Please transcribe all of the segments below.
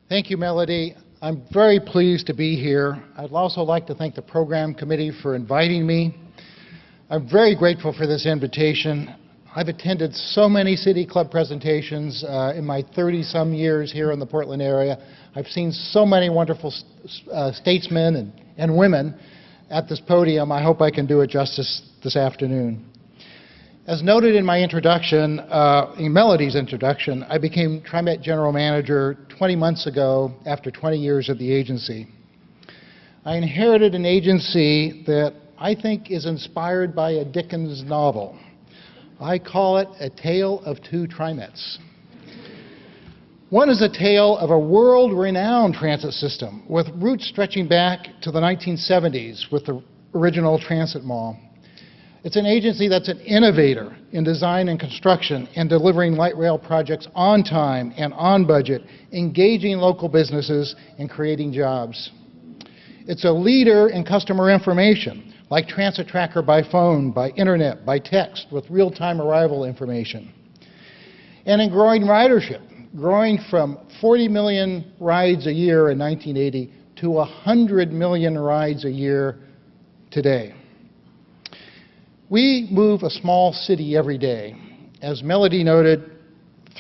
Thank you, Melody. I'm very pleased to be here. I'd also like to thank the program committee for inviting me. I'm very grateful for this invitation. I've attended so many City Club presentations in my 30-some years here in the Portland area. I've seen so many wonderful statesmen and women at this podium. I hope I can do it justice this afternoon. As noted in my introduction, in Melody's introduction, I became TriMet General Manager 20 months ago after 20 years at the agency. I inherited an agency that I think is inspired by a Dickens novel. I call it A Tale of Two TriMets. One is a tale of a world-renowned transit system with roots stretching back to the 1970s with the original transit mall. It's an agency that's an innovator in design and construction and delivering light rail projects on time and on budget, engaging local businesses and creating jobs. It's a leader in customer information, like Transit Tracker by phone, by internet, by text, with real-time arrival information. And in growing ridership, growing from 40 million rides a year in 1980 to 100 million rides a year today. We move a small city every day. As Melody noted,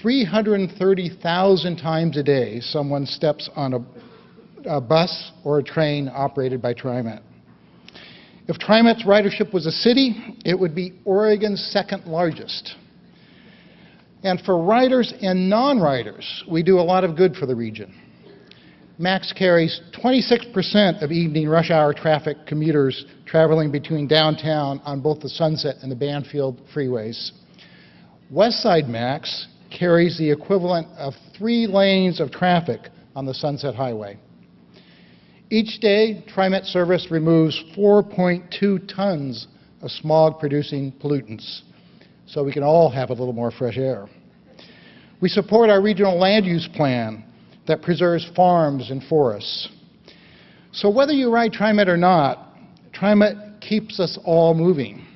330,000 times a day someone steps on a bus or a train operated by TriMet. If TriMet's ridership was a city, it would be Oregon's second largest. And for riders and non-riders, we do a lot of good for the region. MAX carries 26% of evening rush hour traffic commuters traveling between downtown on both the Sunset and the Banfield freeways. Westside MAX carries the equivalent of 3 lanes of traffic on the Sunset Highway. Each day, TriMet service removes 4.2 tons of smog-producing pollutants, so we can all have a little more fresh air. We support our regional land use plan that preserves farms and forests. So whether you ride TriMet or not, TriMet keeps us all moving.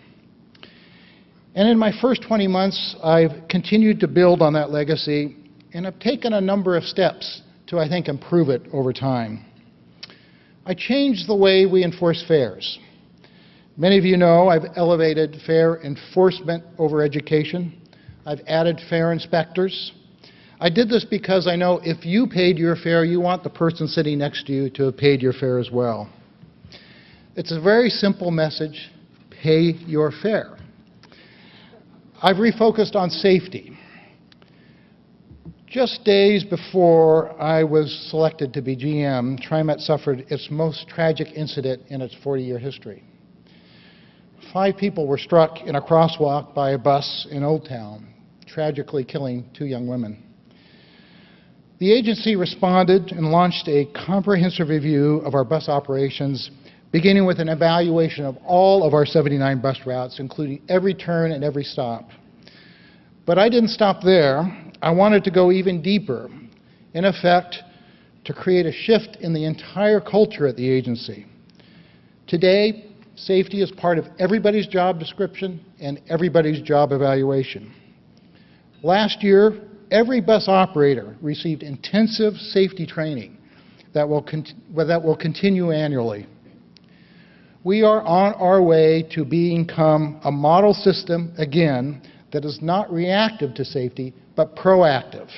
And in my first 20 months, I've continued to build on that legacy, and I've taken a number of steps to, I think, improve it over time. I changed the way we enforce fares. Many of you know I've elevated fare enforcement over education. I've added fare inspectors. I did this because I know if you paid your fare, you want the person sitting next to you to have paid your fare as well. It's a very simple message: pay your fare. I've refocused on safety. Just days before I was selected to be GM, TriMet suffered its most tragic incident in its 40-year history. 5 people were struck in a crosswalk by a bus in Old Town, tragically killing 2 young women. The agency responded and launched a comprehensive review of our bus operations, beginning with an evaluation of all of our 79 bus routes, including every turn and every stop. But I didn't stop there. I wanted to go even deeper, in effect, to create a shift in the entire culture at the agency. Today, safety is part of everybody's job description and everybody's job evaluation. Last year, every bus operator received intensive safety training that will continue annually. We are on our way to become a model system, again, that is not reactive to safety, but proactive,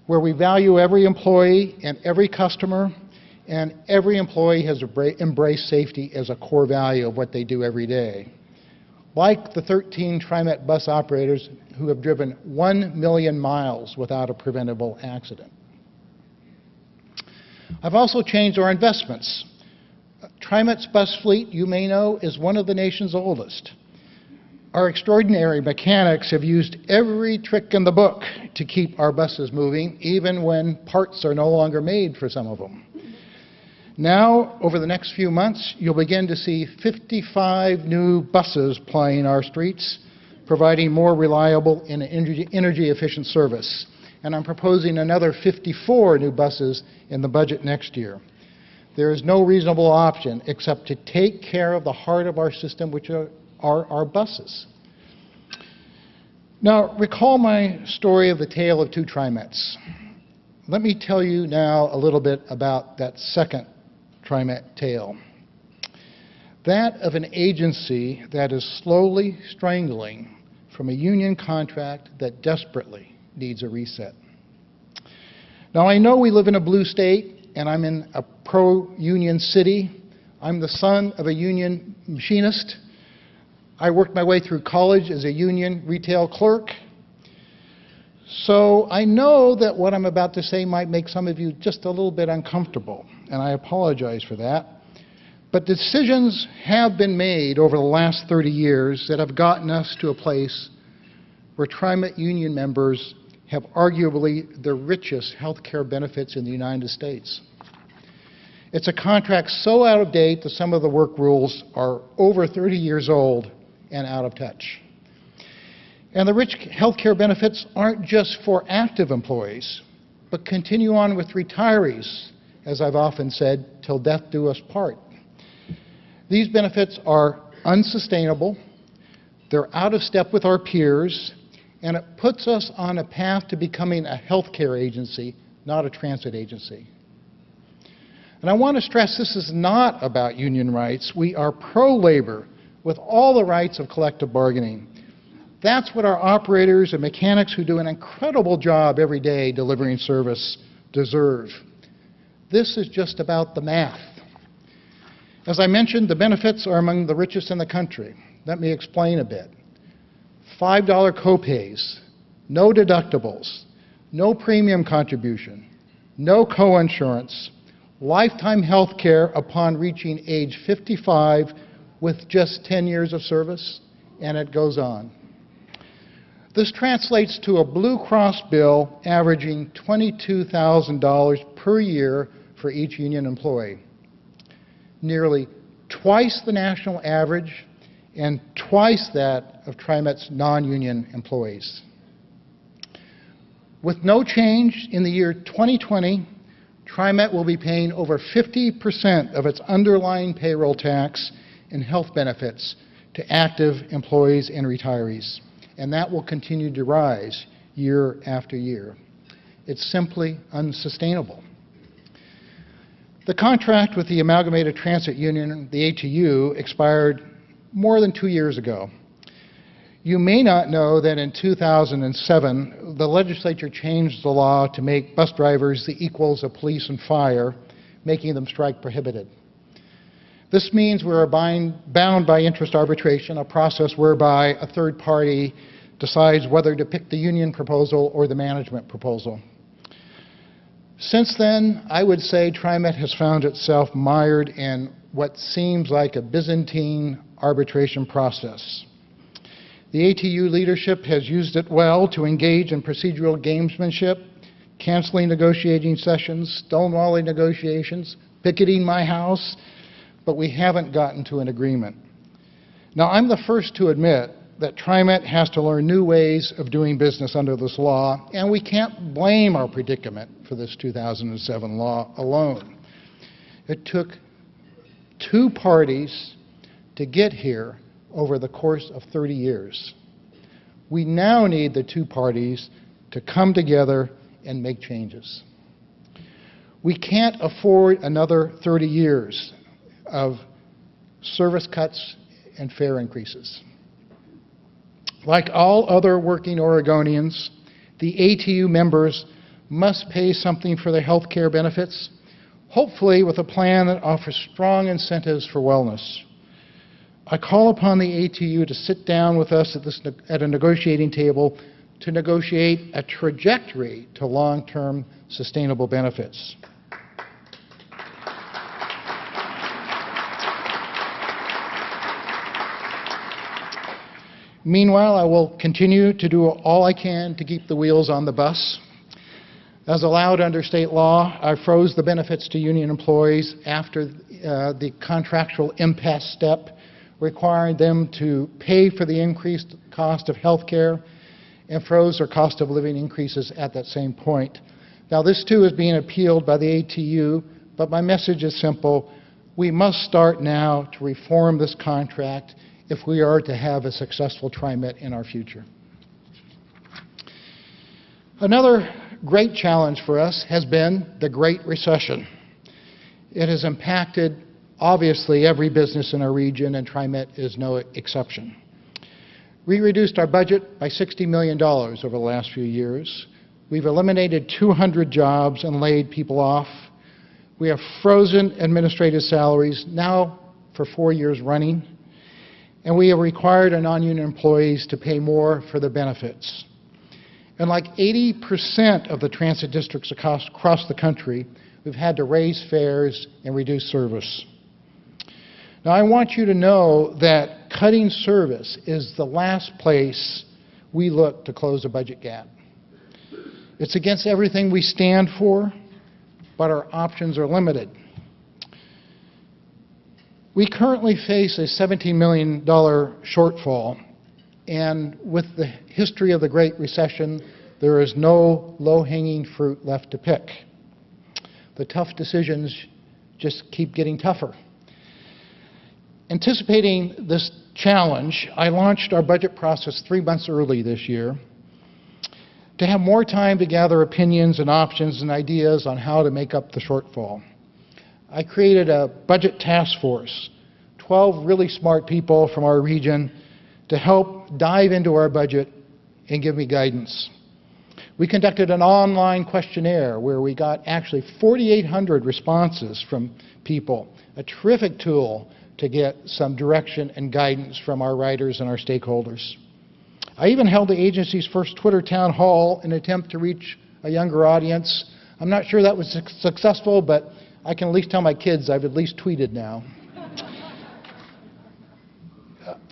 where we value every employee and every customer, and every employee has embraced safety as a core value of what they do every day. Like the 13 TriMet bus operators who have driven 1 million miles without a preventable accident. I've also changed our investments. TriMet's bus fleet, you may know, is one of the nation's oldest. Our extraordinary mechanics have used every trick in the book to keep our buses moving, even when parts are no longer made for some of them. Now, over the next few months, you'll begin to see 55 new buses plying our streets, providing more reliable and energy-efficient service. And I'm proposing another 54 new buses in the budget next year. There is no reasonable option except to take care of the heart of our system, which are our buses. Now, recall my story of the tale of 2 TriMets. Let me tell you now a little bit about that second TriMet tale. That of an agency that is slowly strangling from a union contract that desperately needs a reset. Now, I know we live in a blue state, and I'm in a pro-union city. I'm the son of a union machinist. I worked my way through college as a union retail clerk. So I know that what I'm about to say might make some of you just a little bit uncomfortable, and I apologize for that. But decisions have been made over the last 30 years that have gotten us to a place where TriMet union members have arguably the richest health care benefits in the United States. It's a contract so out of date that some of the work rules are over 30 years old and out of touch. And the rich health care benefits aren't just for active employees, but continue on with retirees, as I've often said, till death do us part. These benefits are unsustainable, they're out of step with our peers, and it puts us on a path to becoming a healthcare agency, not a transit agency. And I want to stress this is not about union rights. We are pro-labor with all the rights of collective bargaining. That's what our operators and mechanics who do an incredible job every day delivering service deserve. This is just about the math. As I mentioned, the benefits are among the richest in the country. Let me explain a bit. $5 copays, no deductibles, no premium contribution, no coinsurance, lifetime health care upon reaching age 55 with just 10 years of service, and it goes on. This translates to a Blue Cross bill averaging $22,000 per year for each union employee. Nearly twice the national average and twice that of TriMet's non-union employees. With no change in the year 2020, TriMet will be paying over 50% of its underlying payroll tax and health benefits to active employees and retirees, and that will continue to rise year after year. It's simply unsustainable. The contract with the Amalgamated Transit Union, the ATU, expired more than 2 years ago. You may not know that in 2007, the legislature changed the law to make bus drivers the equals of police and fire, making them strike prohibited. This means we are bound by interest arbitration, a process whereby a third party decides whether to pick the union proposal or the management proposal. Since then, I would say TriMet has found itself mired in what seems like a Byzantine arbitration process. The ATU leadership has used it well to engage in procedural gamesmanship, canceling negotiating sessions, stonewalling negotiations, picketing my house, but we haven't gotten to an agreement. Now, I'm the first to admit that TriMet has to learn new ways of doing business under this law, and we can't blame our predicament for this 2007 law alone. It took two parties to get here over the course of 30 years. We now need the two parties to come together and make changes. We can't afford another 30 years of service cuts and fare increases. Like all other working Oregonians, the ATU members must pay something for their health care benefits, hopefully with a plan that offers strong incentives for wellness. I call upon the ATU to sit down with us at a negotiating table to negotiate a trajectory to long-term sustainable benefits. Meanwhile, I will continue to do all I can to keep the wheels on the bus. As allowed under state law, I froze the benefits to union employees after the contractual impasse step, requiring them to pay for the increased cost of health care, and froze their cost of living increases at that same point. Now, this too is being appealed by the ATU, but my message is simple. We must start now to reform this contract if we are to have a successful TriMet in our future. Another great challenge for us has been the Great Recession. It has impacted, obviously, every business in our region, and TriMet is no exception. We reduced our budget by $60 million over the last few years. We've eliminated 200 jobs and laid people off. We have frozen administrative salaries now for 4 years running, and we have required our non-union employees to pay more for their benefits. And like 80% of the transit districts across the country, we've had to raise fares and reduce service. Now, I want you to know that cutting service is the last place we look to close a budget gap. It's against everything we stand for, but our options are limited. We currently face a $17 million shortfall, and with the history of the Great Recession, there is no low-hanging fruit left to pick. The tough decisions just keep getting tougher. Anticipating this challenge, I launched our budget process 3 months early this year to have more time to gather opinions and options and ideas on how to make up the shortfall. I created a budget task force, 12 really smart people from our region, to help dive into our budget and give me guidance. We conducted an online questionnaire where we got actually 4,800 responses from people, a terrific tool to get some direction and guidance from our writers and our stakeholders. I even held the agency's first Twitter town hall in an attempt to reach a younger audience. I'm not sure that was successful, but I can at least tell my kids I've at least tweeted now.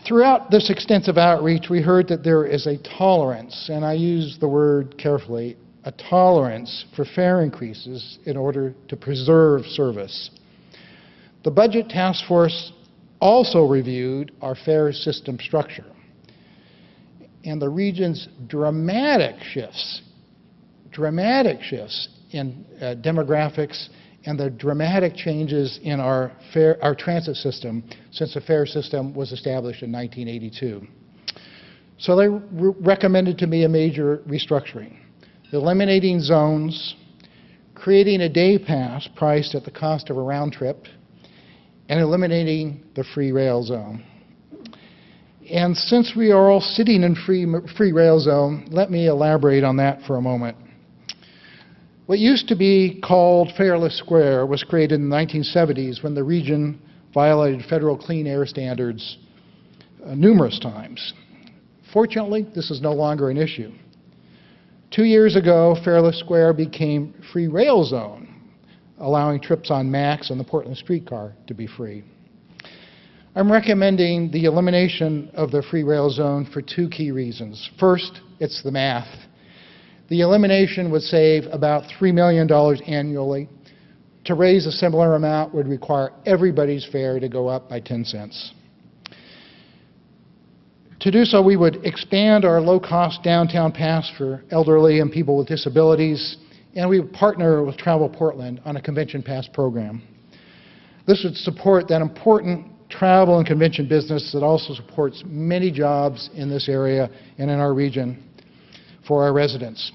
Throughout this extensive outreach, we heard that there is a tolerance, and I use the word carefully, a tolerance for fare increases in order to preserve service. The Budget Task Force also reviewed our fare system structure, and the region's dramatic shifts in demographics and the dramatic changes in our transit system since the fare system was established in 1982. So they recommended to me a major restructuring, eliminating zones, creating a day pass priced at the cost of a round trip, and eliminating the free rail zone. And since we are all sitting in free rail zone, let me elaborate on that for a moment. What used to be called Fareless Square was created in the 1970s when the region violated federal clean air standards numerous times. Fortunately, this is no longer an issue. 2 years ago, Fareless Square became free rail zone, allowing trips on MAX and the Portland streetcar to be free. I'm recommending the elimination of the free rail zone for 2 key reasons. First, it's the math. The elimination would save about $3 million annually. To raise a similar amount would require everybody's fare to go up by 10 cents. To do so, we would expand our low-cost downtown pass for elderly and people with disabilities, and we would partner with Travel Portland on a convention pass program. This would support that important travel and convention business that also supports many jobs in this area and in our region for our residents.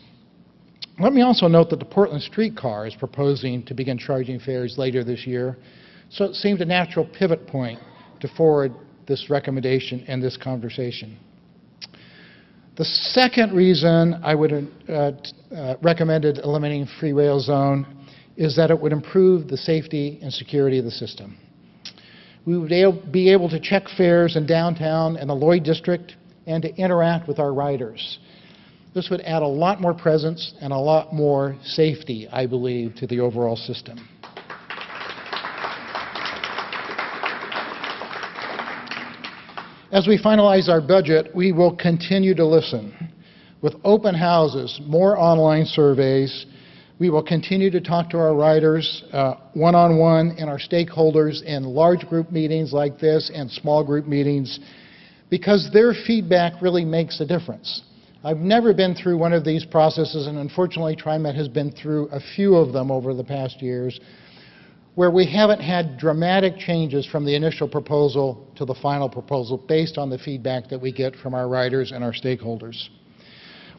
Let me also note that the Portland streetcar is proposing to begin charging fares later this year, so it seemed a natural pivot point to forward this recommendation and this conversation. The second reason I would recommended eliminating free rail zone is that it would improve the safety and security of the system. We would be able to check fares in downtown and the Lloyd District and to interact with our riders. This would add a lot more presence and a lot more safety, I believe, to the overall system. As we finalize our budget, we will continue to listen. With open houses, more online surveys, we will continue to talk to our riders one-on-one and our stakeholders in large group meetings like this and small group meetings, because their feedback really makes a difference. I've never been through one of these processes, and unfortunately TriMet has been through a few of them over the past years, where we haven't had dramatic changes from the initial proposal to the final proposal based on the feedback that we get from our riders and our stakeholders.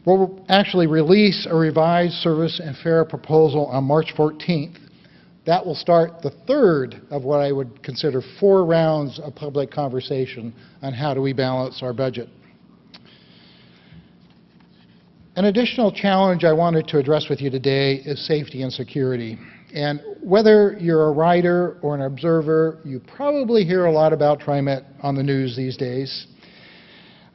We'll actually release a revised service and fare proposal on March 14th. That will start the third of what I would consider 4 rounds of public conversation on how do we balance our budget. An additional challenge I wanted to address with you today is safety and security. And whether you're a rider or an observer, you probably hear a lot about TriMet on the news these days.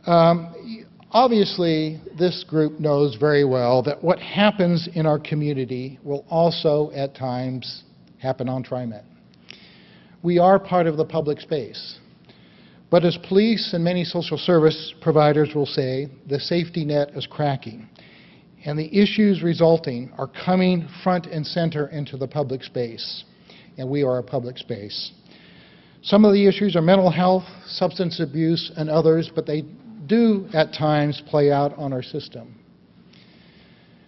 Obviously, this group knows very well that what happens in our community will also, at times, happen on TriMet. We are part of the public space. But as police and many social service providers will say, the safety net is cracking. And the issues resulting are coming front and center into the public space. And we are a public space. Some of the issues are mental health, substance abuse, and others, but they do at times play out on our system.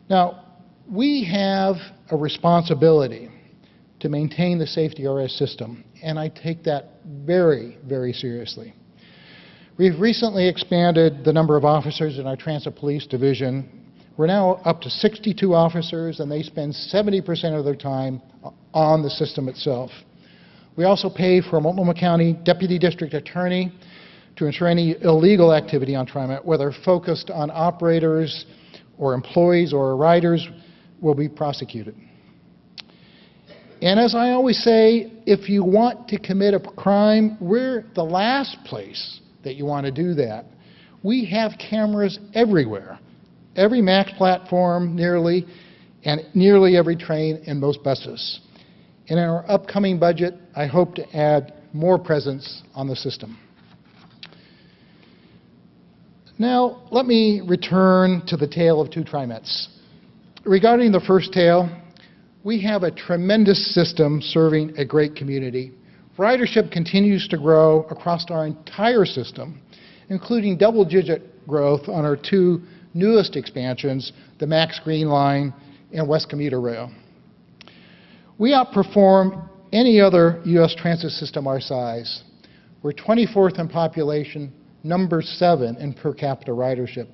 Now, we have a responsibility to maintain the safety of our system, and I take that very, very seriously. We've recently expanded the number of officers in our Transit Police Division. We're now up to 62 officers, and they spend 70% of their time on the system itself. We also pay for a Multnomah County Deputy District Attorney to ensure any illegal activity on TriMet, whether focused on operators or employees or riders, will be prosecuted. And as I always say, if you want to commit a crime, we're the last place that you want to do that. We have cameras everywhere, every MAX platform nearly, and nearly every train and most buses. And in our upcoming budget, I hope to add more presence on the system. Now, let me return to the tale of 2 TriMets. Regarding the first tale, we have a tremendous system serving a great community. Ridership continues to grow across our entire system, including double-digit growth on our 2 newest expansions, the Max Green Line and West Commuter Rail. We outperform any other U.S. transit system our size. We're 24th in population, number 7 in per capita ridership.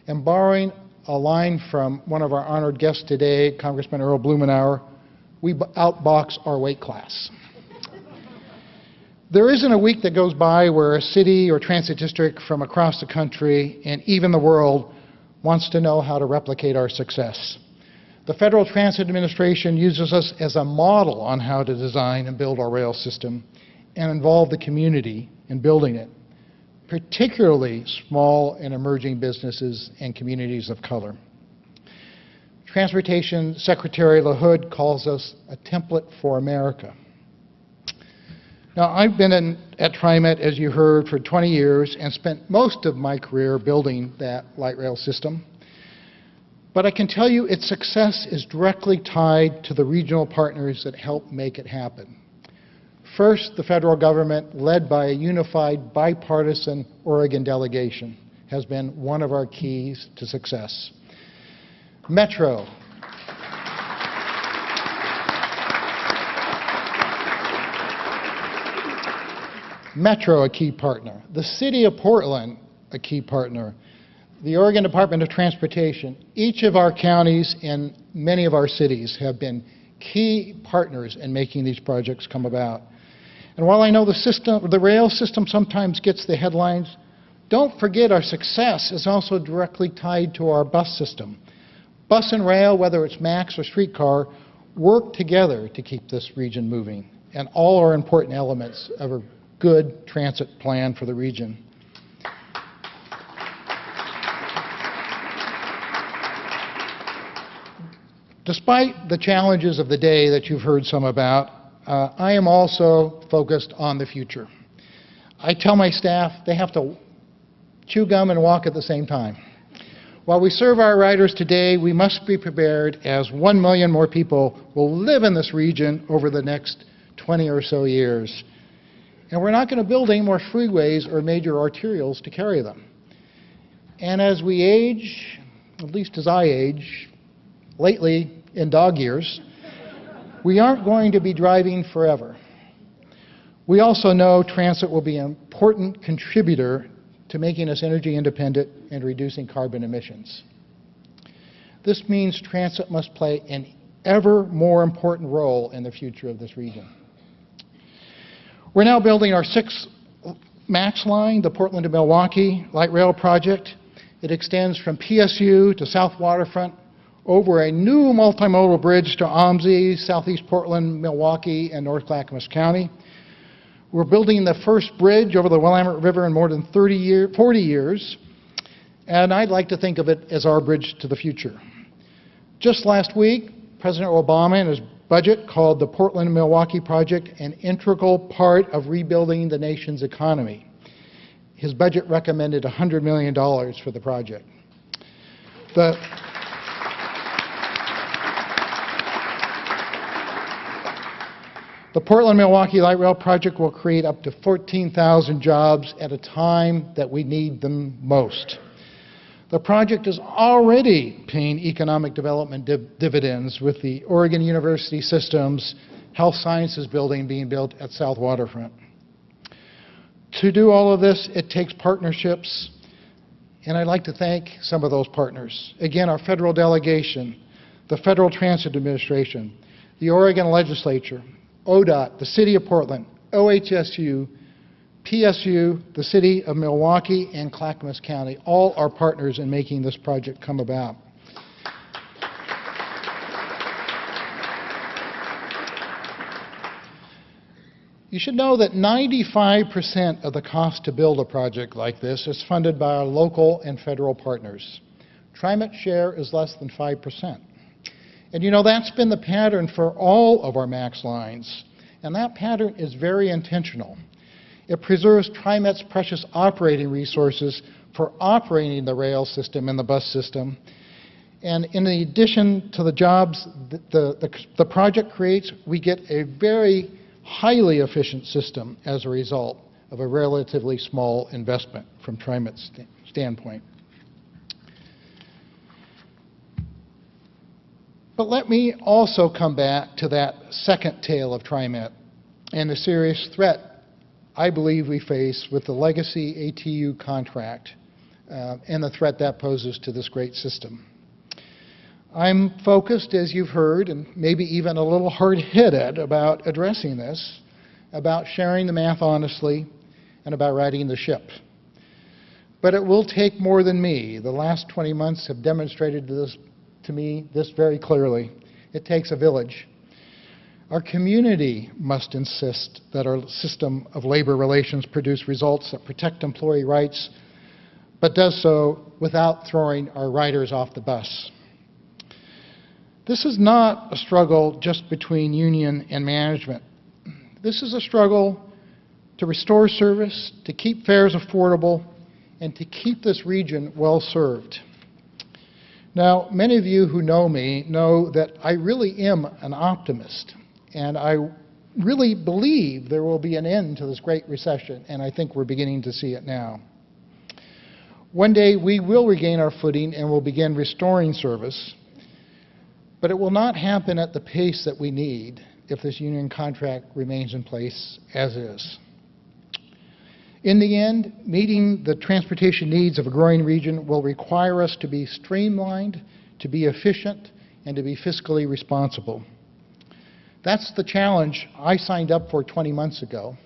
And borrowing a line from one of our honored guests today, Congressman Earl Blumenauer, we outbox our weight class. There isn't a week that goes by where a city or transit district from across the country and even the world wants to know how to replicate our success. The Federal Transit Administration uses us as a model on how to design and build our rail system and involve the community in building it, particularly small and emerging businesses and communities of color. Transportation Secretary LaHood calls us a template for America. Now, I've been at TriMet, as you heard, for 20 years and spent most of my career building that light rail system. But I can tell you its success is directly tied to the regional partners that help make it happen. First, the federal government, led by a unified bipartisan Oregon delegation, has been one of our keys to success. Metro. Metro, a key partner. The City of Portland, a key partner. The Oregon Department of Transportation. Each of our counties and many of our cities have been key partners in making these projects come about. And while I know the rail system sometimes gets the headlines, don't forget our success is also directly tied to our bus system. Bus and rail, whether it's MAX or streetcar, work together to keep this region moving, and all are important elements of a good transit plan for the region. Despite the challenges of the day that you've heard some about, I am also focused on the future. I tell my staff they have to chew gum and walk at the same time. While we serve our riders today, we must be prepared as 1 million more people will live in this region over the next 20 or so years. And we're not going to build any more freeways or major arterials to carry them. And as we age, at least as I age, lately in dog years, we aren't going to be driving forever. We also know transit will be an important contributor to making us energy independent and reducing carbon emissions. This means transit must play an ever more important role in the future of this region. We're now building our 6th MAX line, the Portland to Milwaukee light rail project. It extends from PSU to South Waterfront over a new multimodal bridge to OMSI, Southeast Portland, Milwaukee, and North Clackamas County. We're building the first bridge over the Willamette River in more than 40 years, and I'd like to think of it as our bridge to the future. Just last week, President Obama in his budget called the Portland-Milwaukee project an integral part of rebuilding the nation's economy. His budget recommended $100 million for the project. The Portland-Milwaukee Light Rail project will create up to 14,000 jobs at a time that we need them most. The project is already paying economic development dividends with the Oregon University Systems Health Sciences building being built at South Waterfront. To do all of this, it takes partnerships, and I'd like to thank some of those partners. Again, our federal delegation, the Federal Transit Administration, the Oregon Legislature, ODOT, the City of Portland, OHSU, PSU, the City of Milwaukee, and Clackamas County, all are partners in making this project come about. You should know that 95% of the cost to build a project like this is funded by our local and federal partners. TriMet's share is less than 5%. And you know, that's been the pattern for all of our MAX lines, and that pattern is very intentional. It preserves TriMet's precious operating resources for operating the rail system and the bus system. And in addition to the jobs the project creates, we get a very highly efficient system as a result of a relatively small investment from TriMet's standpoint. But let me also come back to that second tale of TriMet and the serious threat I believe we face with the legacy ATU contract and the threat that poses to this great system. I'm focused, as you've heard, and maybe even a little hard-headed about addressing this, about sharing the math honestly, and about righting the ship. But it will take more than me. The last 20 months have demonstrated to me this very clearly. It takes a village. Our community must insist that our system of labor relations produce results that protect employee rights, but does so without throwing our riders off the bus. This is not a struggle just between union and management. This is a struggle to restore service, to keep fares affordable, and to keep this region well served. Now, many of you who know me know that I really am an optimist, and I really believe there will be an end to this great recession, and I think we're beginning to see it now. One day we will regain our footing and will begin restoring service, but it will not happen at the pace that we need if this union contract remains in place as is. In the end, meeting the transportation needs of a growing region will require us to be streamlined, to be efficient, and to be fiscally responsible. That's the challenge I signed up for 20 months ago.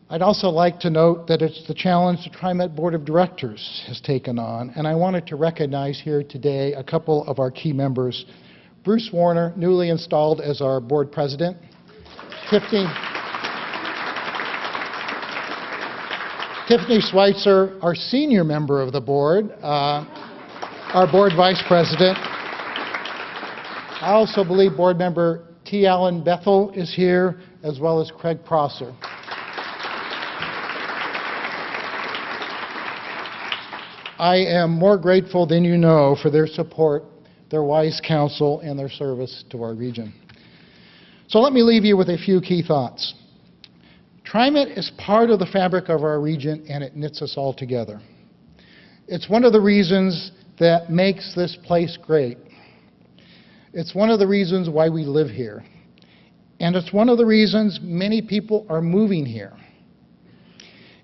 I'd also like to note that it's the challenge the TriMet Board of Directors has taken on, and I wanted to recognize here today a couple of our key members. Bruce Warner, newly installed as our board president. Tiffany Schweitzer, our senior member of the board, our board vice president. I also believe board member T. Allen Bethel is here, as well as Craig Prosser. I am more grateful than you know for their support, their wise counsel, and their service to our region. So let me leave you with a few key thoughts. TriMet is part of the fabric of our region, and it knits us all together. It's one of the reasons that makes this place great. It's one of the reasons why we live here. And it's one of the reasons many people are moving here.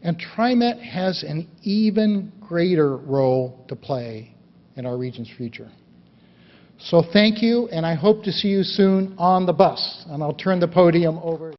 And TriMet has an even greater role to play in our region's future. So thank you, and I hope to see you soon on the bus. And I'll turn the podium over.